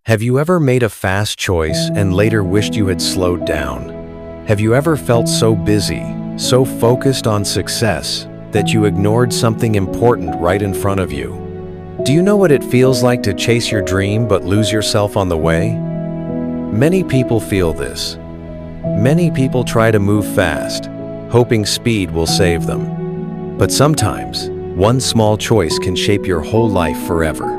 Have you ever made a fast choice and later wished you had slowed down? Have you ever felt so busy, so focused on success, that you ignored something important right in front of you? Do you know what it feels like to chase your dream but lose yourself on the way? Many people feel this. Many people try to move fast, hoping speed will save them. But sometimes, one small choice can shape your whole life forever.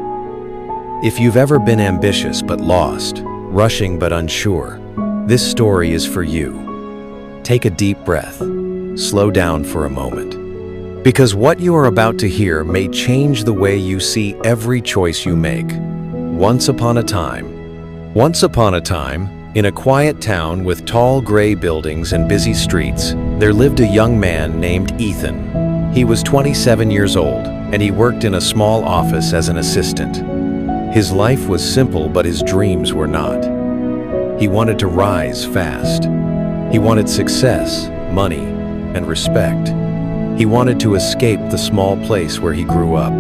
If you've ever been ambitious but lost, rushing but unsure, this story is for you. Take a deep breath. Slow down for a moment. Because what you are about to hear may change the way you see every choice you make. Once upon a time, in a quiet town with tall gray buildings and busy streets, there lived a young man named Ethan. He was 27 years old, and he worked in a small office as an assistant. His life was simple, but his dreams were not. He wanted to rise fast. He wanted success, money, and respect. He wanted to escape the small place where he grew up.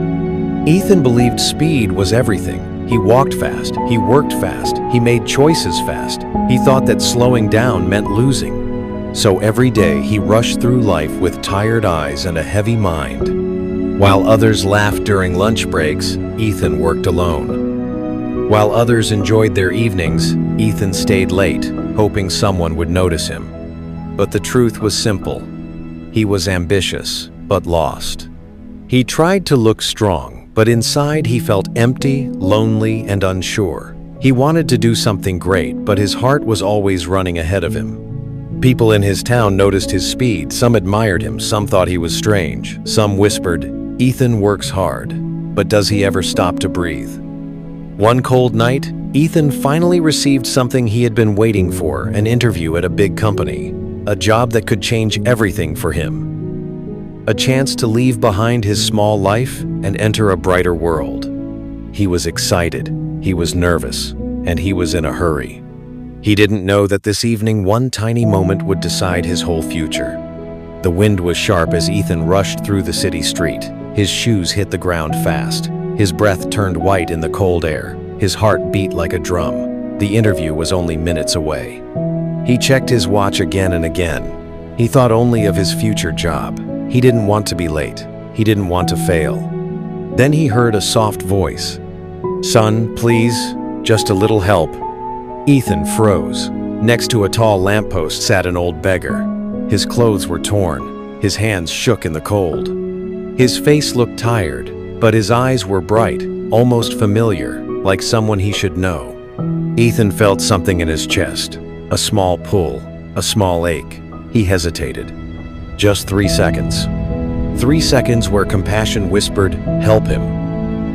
Ethan believed speed was everything. He walked fast, he worked fast, he made choices fast. He thought that slowing down meant losing. So every day he rushed through life with tired eyes and a heavy mind. While others laughed during lunch breaks, Ethan worked alone. While others enjoyed their evenings, Ethan stayed late, hoping someone would notice him. But the truth was simple. He was ambitious, but lost. He tried to look strong, but inside he felt empty, lonely, and unsure. He wanted to do something great, but his heart was always running ahead of him. People in his town noticed his speed. Some admired him, some thought he was strange. Some whispered, "Ethan works hard, but does he ever stop to breathe?" One cold night, Ethan finally received something he had been waiting for, an interview at a big company, a job that could change everything for him. A chance to leave behind his small life and enter a brighter world. He was excited, he was nervous, and he was in a hurry. He didn't know that this evening one tiny moment would decide his whole future. The wind was sharp as Ethan rushed through the city street. His shoes hit the ground fast. His breath turned white in the cold air. His heart beat like a drum. The interview was only minutes away. He checked his watch again and again. He thought only of his future job. He didn't want to be late. He didn't want to fail. Then he heard a soft voice. "Son, please, just a little help." Ethan froze. Next to a tall lamppost sat an old beggar. His clothes were torn. His hands shook in the cold. His face looked tired, but his eyes were bright, almost familiar, like someone he should know. Ethan felt something in his chest, a small pull, a small ache. He hesitated. Just 3 seconds. 3 seconds where compassion whispered, "Help him,"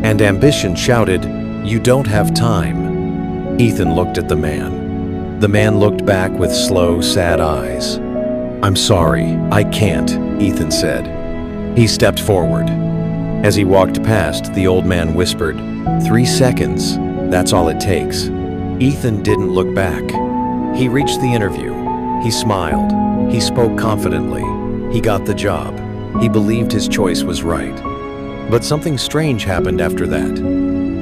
and ambition shouted, "You don't have time." Ethan looked at the man. The man looked back with slow, sad eyes. "I'm sorry, I can't," Ethan said. He stepped forward. As he walked past, the old man whispered, "3 seconds, that's all it takes." Ethan didn't look back. He reached the interview. He smiled. He spoke confidently. He got the job. He believed his choice was right. But something strange happened after that.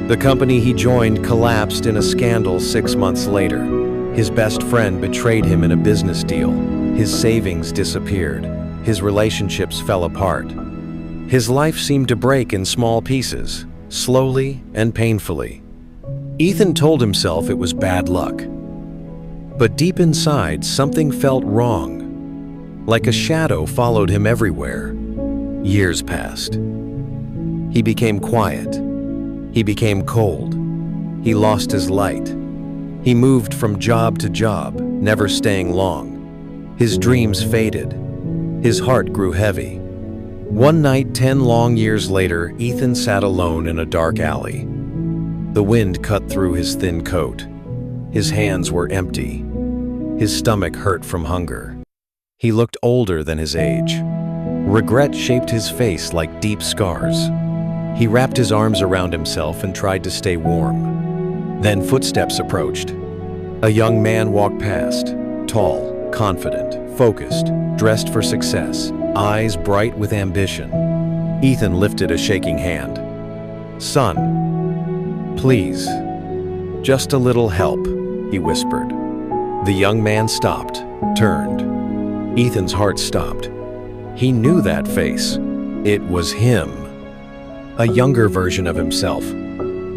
The company he joined collapsed in a scandal 6 months later. His best friend betrayed him in a business deal. His savings disappeared. His relationships fell apart. His life seemed to break in small pieces, slowly and painfully. Ethan told himself it was bad luck. But deep inside, something felt wrong. Like a shadow followed him everywhere. Years passed. He became quiet. He became cold. He lost his light. He moved from job to job, never staying long. His dreams faded. His heart grew heavy. One night, 10 long years later, Ethan sat alone in a dark alley. The wind cut through his thin coat. His hands were empty. His stomach hurt from hunger. He looked older than his age. Regret shaped his face like deep scars. He wrapped his arms around himself and tried to stay warm. Then footsteps approached. A young man walked past, tall, confident, focused, dressed for success, eyes bright with ambition. Ethan lifted a shaking hand. "Son, please." "Just a little help," he whispered. The young man stopped, turned. Ethan's heart stopped. He knew that face. It was him. A younger version of himself.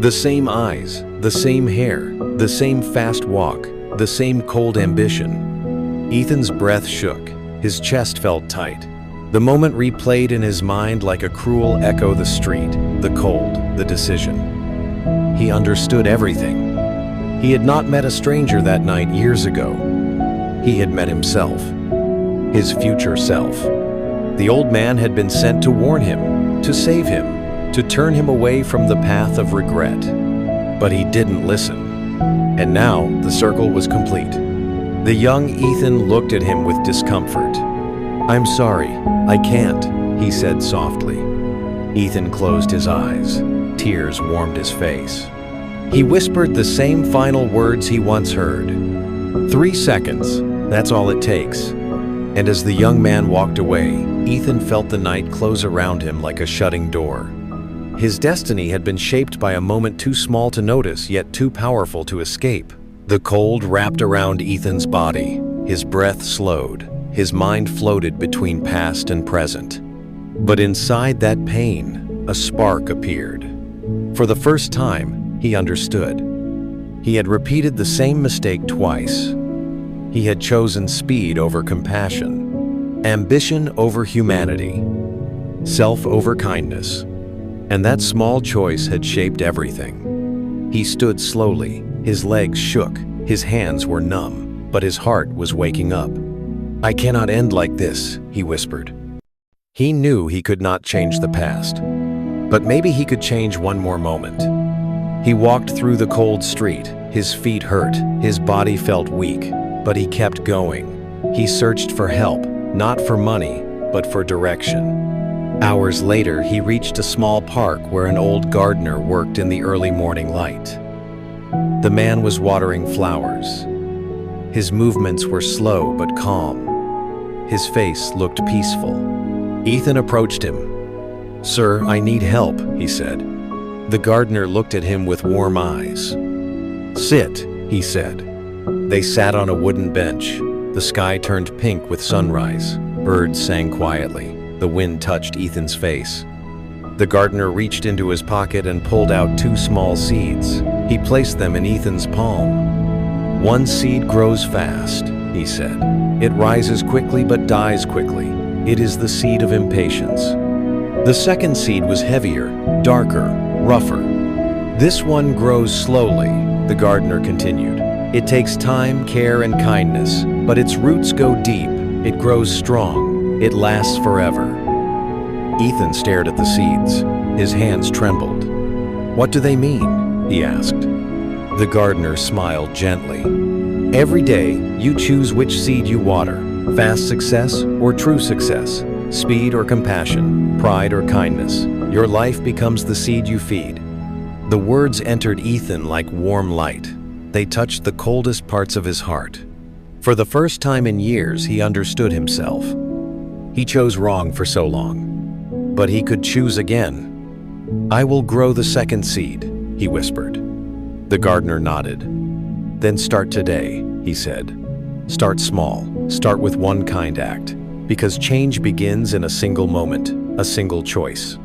The same eyes, the same hair, the same fast walk, the same cold ambition. Ethan's breath shook. His chest felt tight. The moment replayed in his mind like a cruel echo: the street, the cold, the decision. He understood everything. He had not met a stranger that night years ago. He had met himself, his future self. The old man had been sent to warn him, to save him, to turn him away from the path of regret. But he didn't listen. And now the circle was complete. The young Ethan looked at him with discomfort. "I'm sorry, I can't," he said softly. Ethan closed his eyes. Tears warmed his face. He whispered the same final words he once heard. 3 seconds, that's all it takes. And as the young man walked away, Ethan felt the night close around him like a shutting door. His destiny had been shaped by a moment too small to notice, yet too powerful to escape. The cold wrapped around Ethan's body. His breath slowed. His mind floated between past and present. But inside that pain, a spark appeared. For the first time, he understood. He had repeated the same mistake twice. He had chosen speed over compassion, ambition over humanity, self over kindness. And that small choice had shaped everything. He stood slowly, his legs shook, his hands were numb, but his heart was waking up. "I cannot end like this," he whispered. He knew he could not change the past, but maybe he could change one more moment. He walked through the cold street. His feet hurt, his body felt weak, but he kept going. He searched for help, not for money, but for direction. Hours later, he reached a small park where an old gardener worked in the early morning light. The man was watering flowers. His movements were slow but calm. His face looked peaceful. Ethan approached him. "Sir, I need help," he said. The gardener looked at him with warm eyes. "Sit," he said. They sat on a wooden bench. The sky turned pink with sunrise. Birds sang quietly. The wind touched Ethan's face. The gardener reached into his pocket and pulled out 2 small seeds. He placed them in Ethan's palm. "One seed grows fast," he said. "It rises quickly but dies quickly. It is the seed of impatience." The second seed was heavier, darker, rougher. "This one grows slowly," the gardener continued. "It takes time, care, and kindness, but its roots go deep. It grows strong. It lasts forever." Ethan stared at the seeds. His hands trembled. "What do they mean?" he asked. The gardener smiled gently. "Every day, you choose which seed you water: fast success or true success, speed or compassion, pride or kindness. Your life becomes the seed you feed." The words entered Ethan like warm light. They touched the coldest parts of his heart. For the first time in years, he understood himself. He chose wrong for so long, but he could choose again. "I will grow the second seed," he whispered. The gardener nodded. "Then start today," he said. "Start small. Start with one kind act, because change begins in a single moment, a single choice."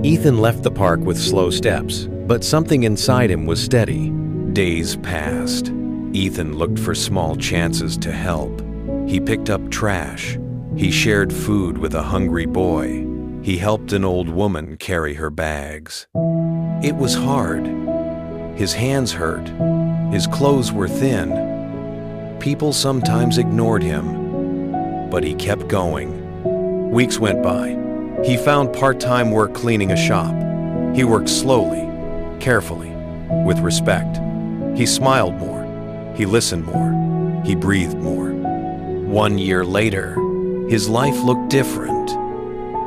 Ethan left the park with slow steps, but something inside him was steady. Days passed. Ethan looked for small chances to help. He picked up trash. He shared food with a hungry boy. He helped an old woman carry her bags. It was hard. His hands hurt. His clothes were thin. People sometimes ignored him, but he kept going. Weeks went by. He found part-time work cleaning a shop. He worked slowly, carefully, with respect. He smiled more. He listened more. He breathed more. 1 year later, his life looked different.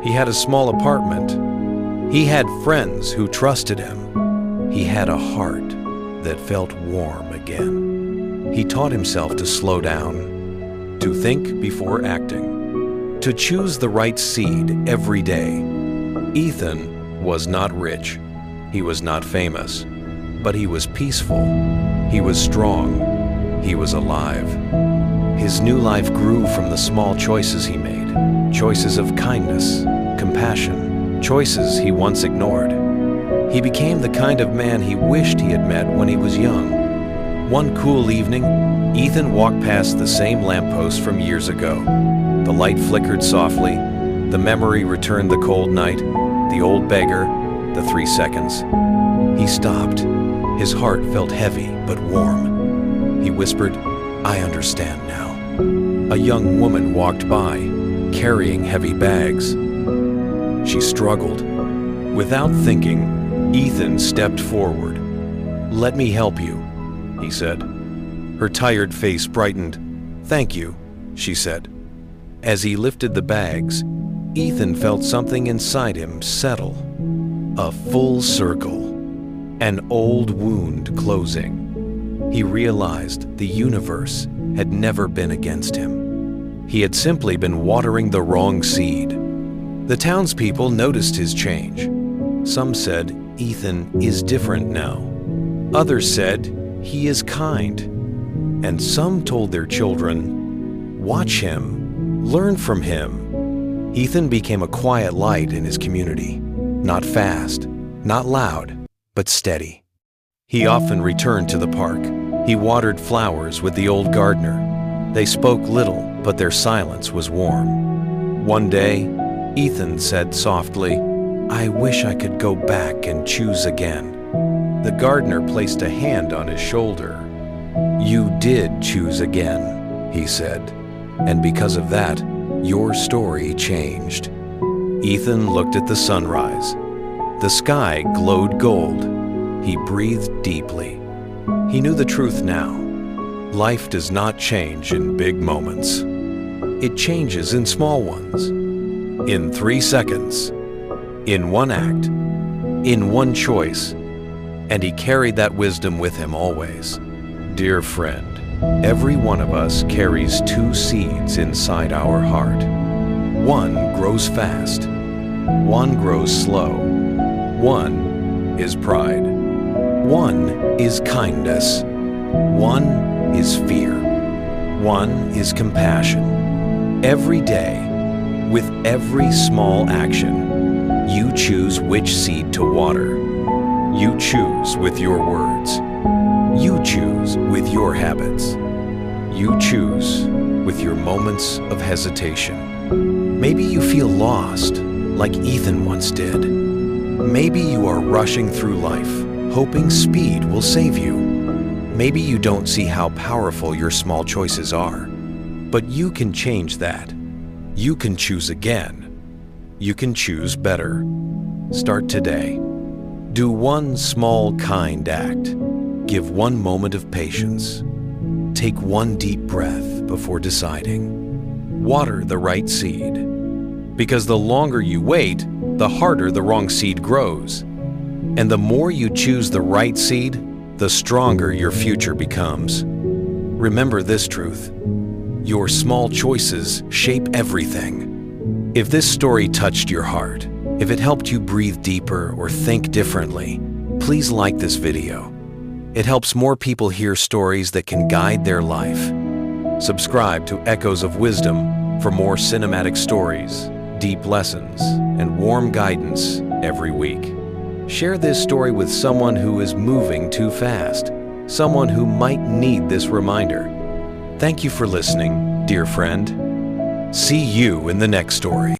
He had a small apartment. He had friends who trusted him. He had a heart that felt warm again. He taught himself to slow down, to think before acting, to choose the right seed every day. Ethan was not rich. He was not famous, but he was peaceful. He was strong. He was alive. His new life grew from the small choices he made. Choices of kindness, compassion, choices he once ignored. He became the kind of man he wished he had met when he was young. One cool evening, Ethan walked past the same lamppost from years ago. The light flickered softly. The memory returned the cold night, the old beggar, the 3 seconds. He stopped. His heart felt heavy but warm. He whispered, "I understand now." A young woman walked by, carrying heavy bags. She struggled. Without thinking, Ethan stepped forward. "Let me help you," he said. Her tired face brightened. "Thank you," she said. As he lifted the bags, Ethan felt something inside him settle. A full circle. An old wound closing. He realized the universe had never been against him. He had simply been watering the wrong seed. The townspeople noticed his change. Some said Ethan is different now. Others said he is kind. And some told their children, "Watch him, learn from him." Ethan became a quiet light in his community. Not fast, not loud, but steady. He often returned to the park. He watered flowers with the old gardener. They spoke little, but their silence was warm. One day, Ethan said softly, "I wish I could go back and choose again." The gardener placed a hand on his shoulder. "You did choose again," he said, "and because of that, your story changed." Ethan looked at the sunrise. The sky glowed gold. He breathed deeply. He knew the truth now. Life does not change in big moments. It changes in small ones. In 3 seconds. In one act. In one choice. And he carried that wisdom with him always. Dear friend, every one of us carries 2 seeds inside our heart. One grows fast. One grows slow. One is pride. One is kindness. One is fear. One is compassion. Every day, with every small action, you choose which seed to water. You choose with your words. You choose with your habits. You choose with your moments of hesitation. Maybe you feel lost, like Ethan once did. Maybe you are rushing through life, hoping speed will save you. Maybe you don't see how powerful your small choices are. But you can change that. You can choose again. You can choose better. Start today. Do one small kind act. Give one moment of patience. Take one deep breath before deciding. Water the right seed. Because the longer you wait, the harder the wrong seed grows. And the more you choose the right seed, the stronger your future becomes. Remember this truth. Your small choices shape everything. If this story touched your heart, if it helped you breathe deeper or think differently, please like this video. It helps more people hear stories that can guide their life. Subscribe to Echoes of Wisdom for more cinematic stories, deep lessons, and warm guidance every week. Share this story with someone who is moving too fast, someone who might need this reminder. Thank you for listening, dear friend. See you in the next story.